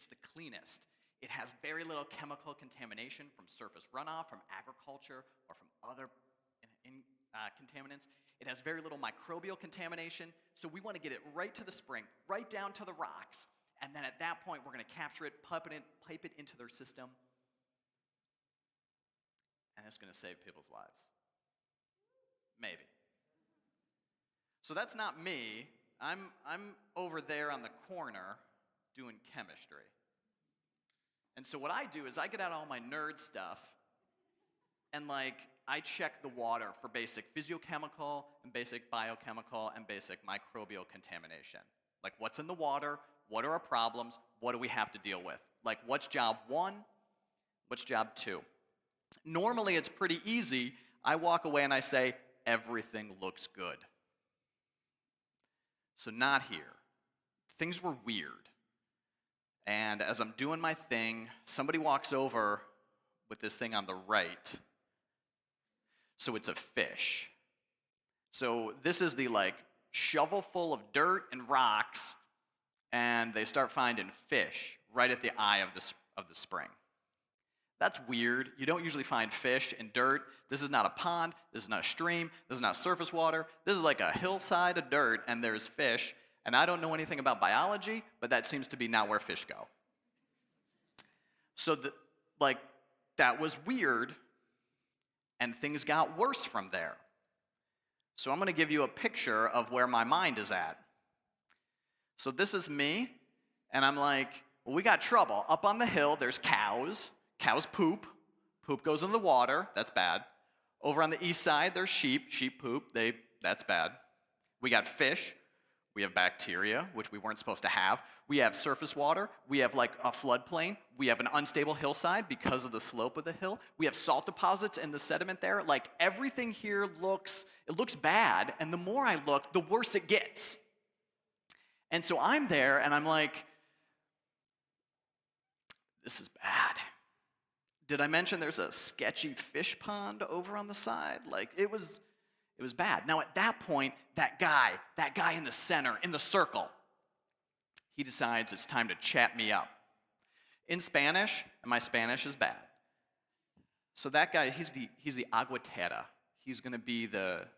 it's the cleanest. It has very little chemical contamination from surface runoff, from agriculture, or from other contaminants. It has very little microbial contamination, so we want to get it right to the spring, right down to the rocks, and then at that point we're going to capture it, pipe it into their system, and it's going to save people's lives. Maybe. So that's not me. I'm over there on the corner doing chemistry. And so what I do is I get out all my nerd stuff and I check the water for basic physiochemical and basic biochemical and basic microbial contamination. Like what's in the water, what are our problems, what do we have to deal with? Like what's job 1, what's job 2? Normally it's pretty easy. I walk away and I say, everything looks good. So not here. Things were weird. And as I'm doing my thing, somebody walks over with this thing on the right. So it's a fish. So this is the shovel full of dirt and rocks, and they start finding fish right at the eye of the spring. That's weird. You don't usually find fish in dirt. This is not a pond. This is not a stream. This is not surface water. This is like a hillside of dirt, and there's fish. And I don't know anything about biology, but that seems to be not where fish go. So that was weird, and things got worse from there. So I'm going to give you a picture of where my mind is at. So this is me, and I'm like, well, we got trouble. Up on the hill, there's cows. Cows poop. Poop goes in the water. That's bad. Over on the east side, there's sheep. Sheep poop. That's bad. We got fish. We have bacteria, which we weren't supposed to have. We have surface water. We have a floodplain. We have an unstable hillside because of the slope of the hill. We have salt deposits in the sediment there. Everything here looks bad, and the more I look, the worse it gets. And so I'm there, and I'm like, this is bad. Did I mention there's a sketchy fish pond over on the side? It was bad. Now at that point, that guy in the center, in the circle, he decides it's time to chat me up. In Spanish, and my Spanish is bad. So that guy, he's the aguatera. He's going to be the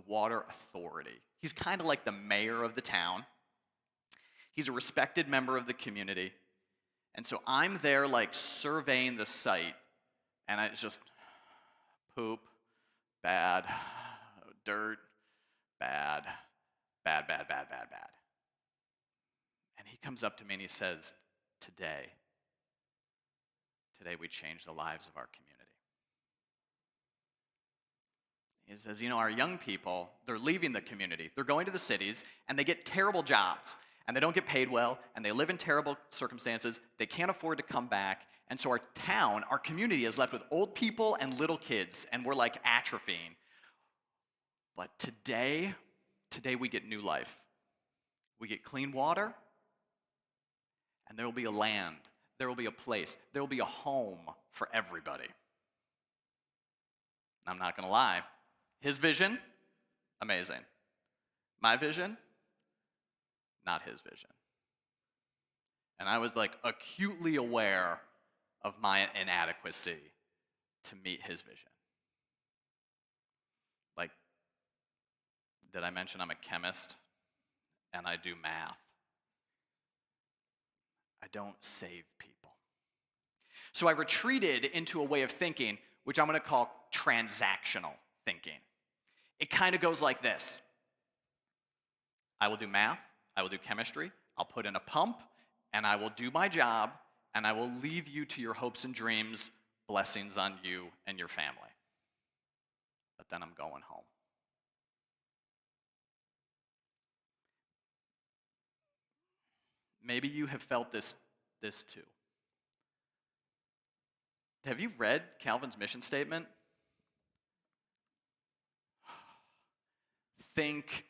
water authority. He's kind of like the mayor of the town. He's a respected member of the community. And so I'm there surveying the site, and it's just poop, bad, dirt, bad. And he comes up to me and he says, today we change the lives of our community. He says, our young people, they're leaving the community. They're going to the cities, and they get terrible jobs. And they don't get paid well, and they live in terrible circumstances. They can't afford to come back. And so our town, our community is left with old people and little kids, and we're atrophying. But today we get new life. We get clean water, and there will be a land. There will be a place. There will be a home for everybody. I'm not going to lie. His vision, amazing. My vision, not his vision. And I was acutely aware of my inadequacy to meet his vision. Did I mention I'm a chemist and I do math? I don't save people. So I retreated into a way of thinking, which I'm going to call transactional thinking. It kind of goes like this. I will do math. I will do chemistry, I'll put in a pump, and I will do my job, and I will leave you to your hopes and dreams, blessings on you and your family. But then I'm going home. Maybe you have felt this too. Have you read Calvin's mission statement? Think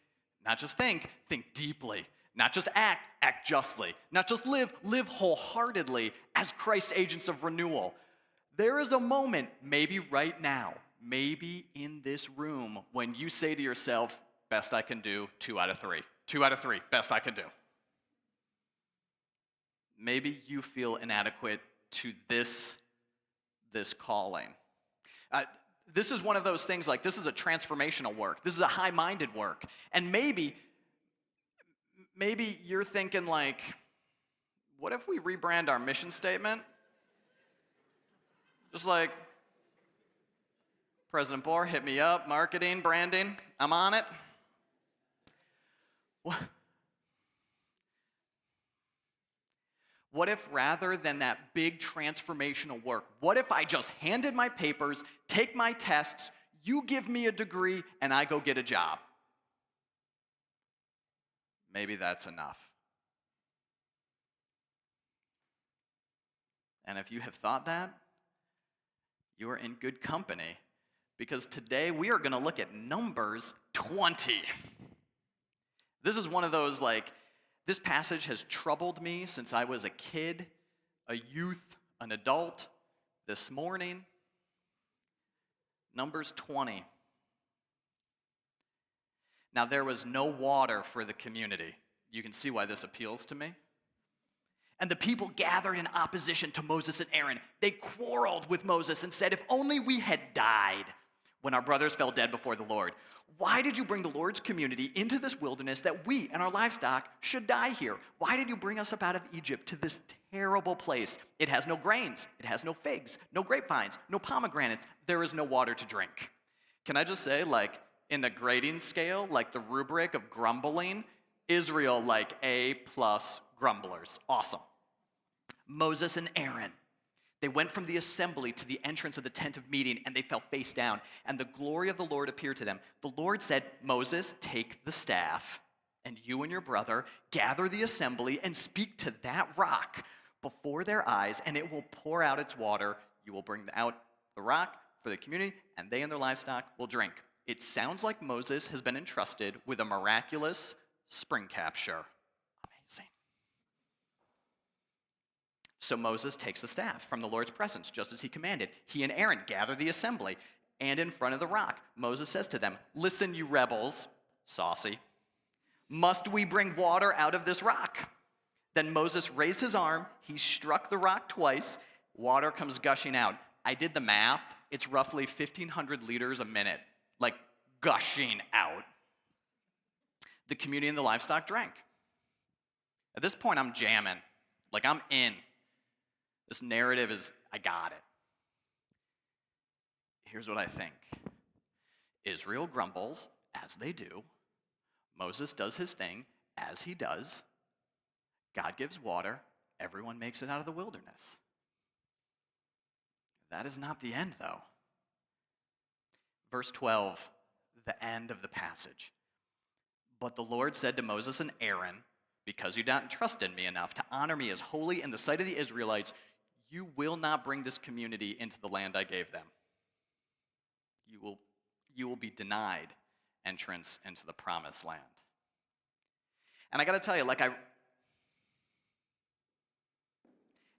deeply. Not just act justly. Not just live wholeheartedly as Christ's agents of renewal. There is a moment, maybe right now, maybe in this room, when you say to yourself, best I can do, 2 out of 3. 2 out of 3, best I can do. maybe you feel inadequate to this calling. This is one of those things, like, this is a transformational work. This is a high-minded work. And maybe you're thinking, like, what if we rebrand our mission statement? Just like, President Bohr, hit me up, marketing, branding, I'm on it. What if rather than that big transformational work, what if I just handed my papers, take my tests, you give me a degree, and I go get a job? Maybe that's enough. And if you have thought that, you are in good company, because today we are going to look at Numbers 20. This is one of those, like, this passage has troubled me since I was a kid, a youth, an adult. This morning, Numbers 20. Now, there was no water for the community. You can see why this appeals to me. And the people gathered in opposition to Moses and Aaron. They quarreled with Moses and said, "If only we had died when our brothers fell dead before the Lord. Why did you bring the Lord's community into this wilderness that we and our livestock should die here? Why did you bring us up out of Egypt to this terrible place? It has no grains, it has no figs, no grapevines, no pomegranates. There is no water to drink." Can I just say, like, in the grading scale, like the rubric of grumbling, Israel, like, A+ grumblers. Awesome. Moses and Aaron, they went from the assembly to the entrance of the tent of meeting, and they fell face down, and the glory of the Lord appeared to them. The Lord said, "Moses, take the staff, and you and your brother gather the assembly and speak to that rock before their eyes, and it will pour out its water. You will bring out the rock for the community, and they and their livestock will drink." It sounds like Moses has been entrusted with a miraculous spring capture. Amazing. So Moses takes the staff from the Lord's presence, just as he commanded. He and Aaron gather the assembly, and in front of the rock, Moses says to them, "Listen, you rebels," saucy, "must we bring water out of this rock?" Then Moses raised his arm, he struck the rock twice, water comes gushing out. I did the math, it's roughly 1,500 liters a minute, like gushing out. The community and the livestock drank. At this point, I'm jamming, like, I'm in. This narrative is, I got it. Here's what I think. Israel grumbles, as they do. Moses does his thing, as he does. God gives water. Everyone makes it out of the wilderness. That is not the end, though. Verse 12, the end of the passage. But the Lord said to Moses and Aaron, "Because you did not trust in me enough to honor me as holy in the sight of the Israelites, you will not bring this community into the land I gave them. You will be denied entrance into the promised land." And I got to tell you, like,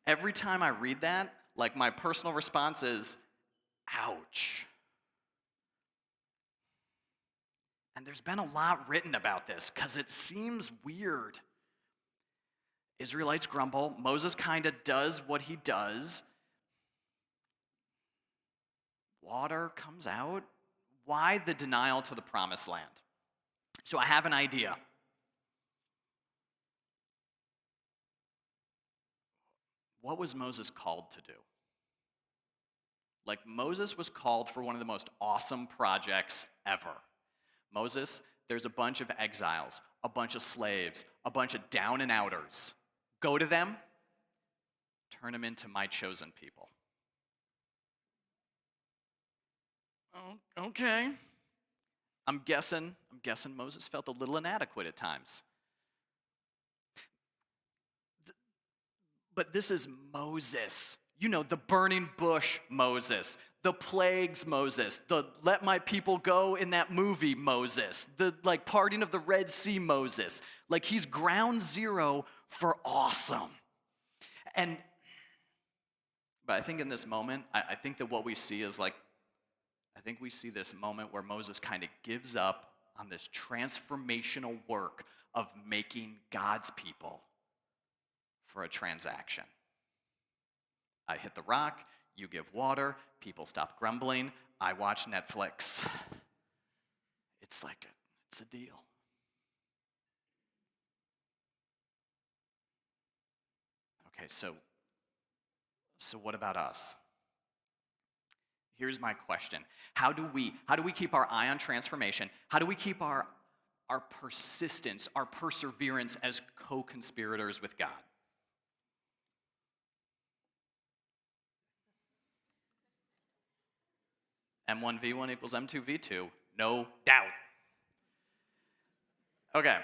every time I read that, like, my personal response is, ouch. And there's been a lot written about this because it seems weird. Israelites grumble. Moses kind of does what he does. Water comes out. Why the denial to the promised land? So I have an idea. What was Moses called to do? Like, Moses was called for one of the most awesome projects ever. Moses, there's a bunch of exiles, a bunch of slaves, a bunch of down and outers. Go to them, turn them into my chosen people. Oh, okay. I'm guessing Moses felt a little inadequate at times. But this is Moses. You know, the burning bush Moses, the plagues Moses, the let my people go in that movie Moses, the, like, parting of the Red Sea Moses. Like, he's ground zero for awesome. But I think in this moment, I think that what we see is, like, I think we see this moment where Moses kind of gives up on this transformational work of making God's people for a transaction. I hit the rock, you give water, people stop grumbling, I watch Netflix. It's a deal. Okay, so what about us? Here's my question. How do we keep our eye on transformation? How do we keep our persistence, our perseverance as co-conspirators with God? M1v1 equals M2v2, no doubt. Okay.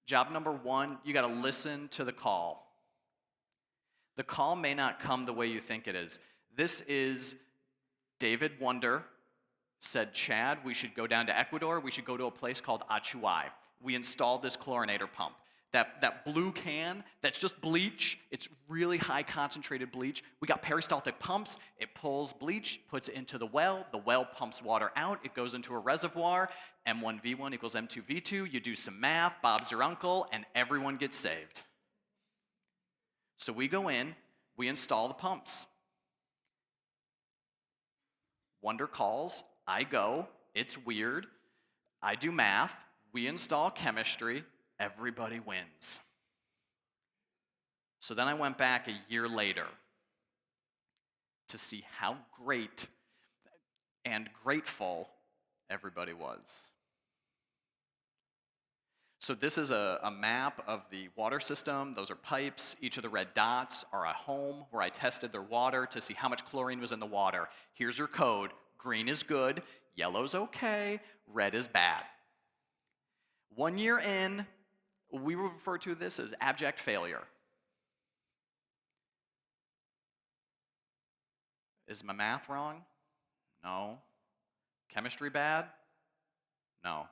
Job number one, you got to listen to the call. The call may not come the way you think it is. This is David Wonder said, Chad, we should go down to Ecuador. We should go to a place called Achuay. We installed this chlorinator pump. That blue can, that's just bleach. It's really high concentrated bleach. We got peristaltic pumps. It pulls bleach, puts it into the well. The well pumps water out. It goes into a reservoir. M1v1 equals M2v2. You do some math. Bob's your uncle, and everyone gets saved. So we go in. We install the pumps. Wonder calls. I go. It's weird. I do math. We install chemistry. Everybody wins. So then I went back a year later to see how great and grateful everybody was. So this is a map of the water system. Those are pipes. Each of the red dots are a home where I tested their water to see how much chlorine was in the water. Here's your code. Green is good, yellow's okay, red is bad. 1 year in, we refer to this as abject failure. Is my math wrong? No. Chemistry bad? No.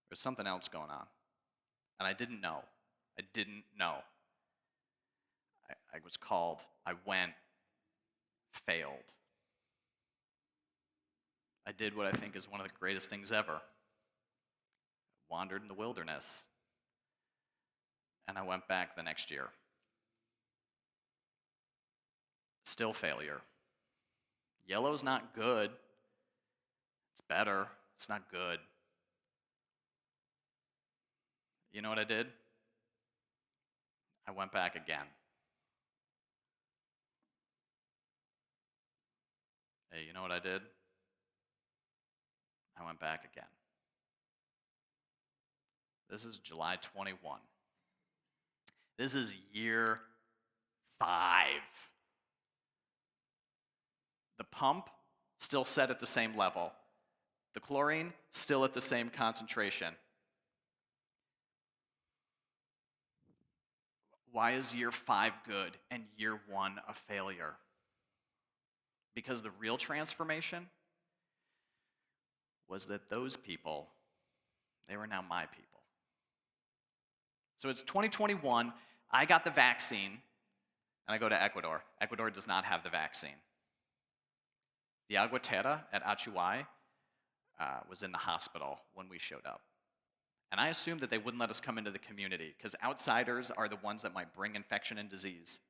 There's something else going on. And I didn't know. I was called. I went. Failed. I did what I think is one of the greatest things ever. Wandered in the wilderness. And I went back the next year. Still failure. Yellow's not good. It's better. It's not good. You know what I did? I went back again. Hey, you know what I did? I went back again. This is July 21. This is year 5. The pump still set at the same level. The chlorine still at the same concentration. Why is year 5 good and year 1 a failure? Because the real transformation was that those people, they were now my people. So it's 2021, I got the vaccine, and I go to Ecuador. Ecuador does not have the vaccine. The Aguatera at Achuay was in the hospital when we showed up. And I assumed that they wouldn't let us come into the community because outsiders are the ones that might bring infection and disease.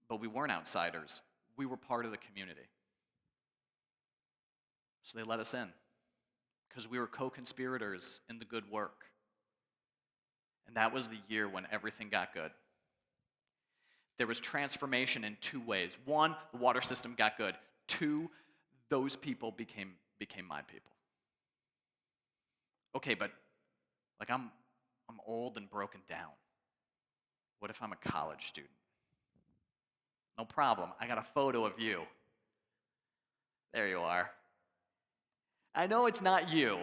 But we weren't outsiders. We were part of the community. So they let us in because we were co-conspirators in the good work. And that was the year when everything got good. There was transformation in 2 ways. 1, the water system got good. 2, those people became my people. Okay, but like I'm old and broken down. What if I'm a college student? No problem. I got a photo of you. There you are. I know it's not you.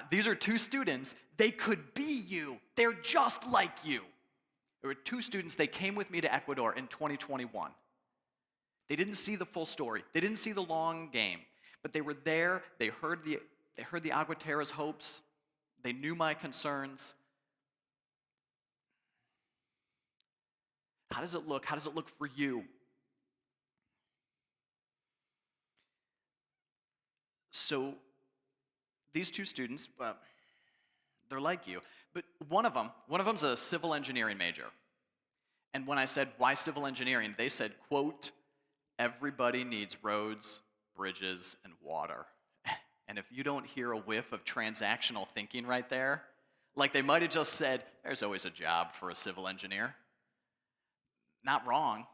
These are 2 students. They could be you. They're just like you. There were 2 students. They came with me to Ecuador in 2021. They didn't see the full story. They didn't see the long game. But they were there. They heard the Aguatera's hopes. They knew my concerns. How does it look? How does it look for you? So these 2 students, They're like you. But one of them's a civil engineering major. And when I said, why civil engineering? They said, quote, everybody needs roads, bridges, and water. And if you don't hear a whiff of transactional thinking right there, like they might have just said, there's always a job for a civil engineer. Not wrong.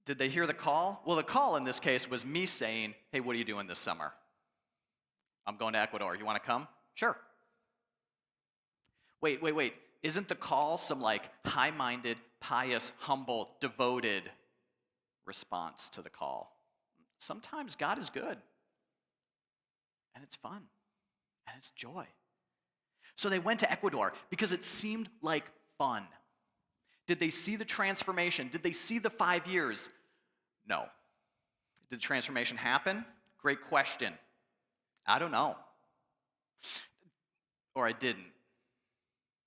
Did they hear the call? Well, the call in this case was me saying, hey, what are you doing this summer? I'm going to Ecuador. You want to come? Sure. Wait. Isn't the call some like high-minded, pious, humble, devoted response to the call? Sometimes God is good. And it's fun. And it's joy. So they went to Ecuador because it seemed like fun. Did they see the transformation? Did they see the 5 years? No. Did the transformation happen? Great question. I don't know. Or I didn't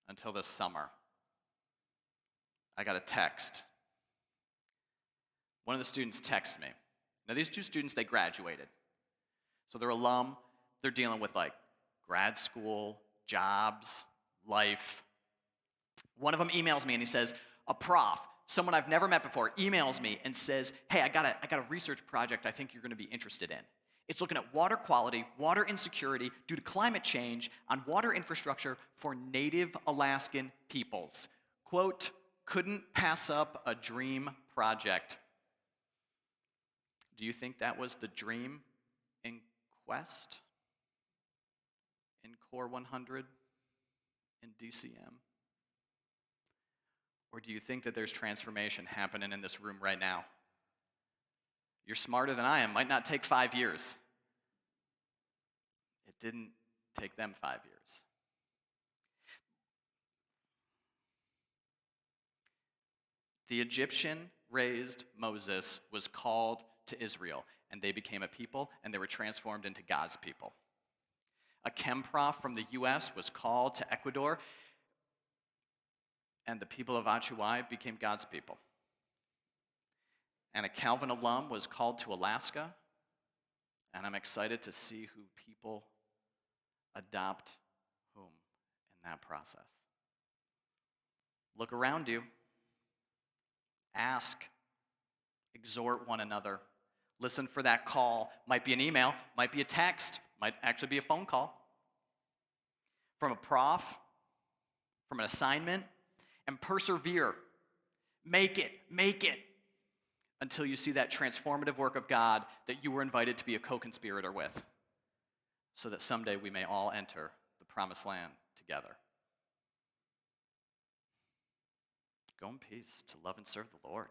until this summer. I got a text. One of the students texted me. Now these two students, they graduated. So they're alum. They're dealing with like grad school, jobs, life. One of them emails me and he says, a prof, someone I've never met before, emails me and says, hey, I got a research project I think you're going to be interested in. It's looking at water quality, water insecurity due to climate change on water infrastructure for Native Alaskan peoples. Quote, couldn't pass up a dream project. Do you think that was the dream in Quest, in Core 100, in DCM? Or do you think that there's transformation happening in this room right now? You're smarter than I am. Might not take 5 years. It didn't take them 5 years. The Egyptian-raised Moses was called to Israel, and they became a people, and they were transformed into God's people. A chem prof from the US was called to Ecuador, and the people of Achuai became God's people. And a Calvin alum was called to Alaska, and I'm excited to see who people adopt whom in that process. Look around you. Ask. Exhort one another. Listen for that call. Might be an email, might be a text, might actually be a phone call. From a prof, from an assignment, and persevere. Make it until you see that transformative work of God that you were invited to be a co-conspirator with, so that someday we may all enter the promised land together. Go in peace to love and serve the Lord.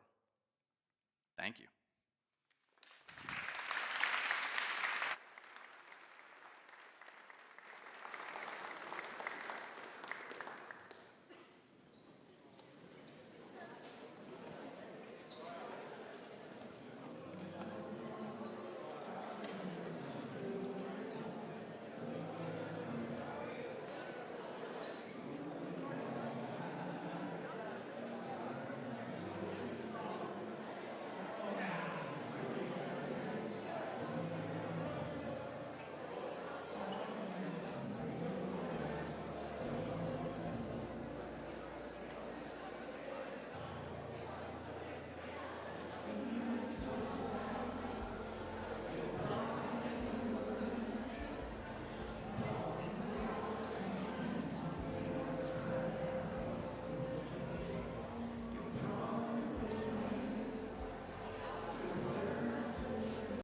Thank you.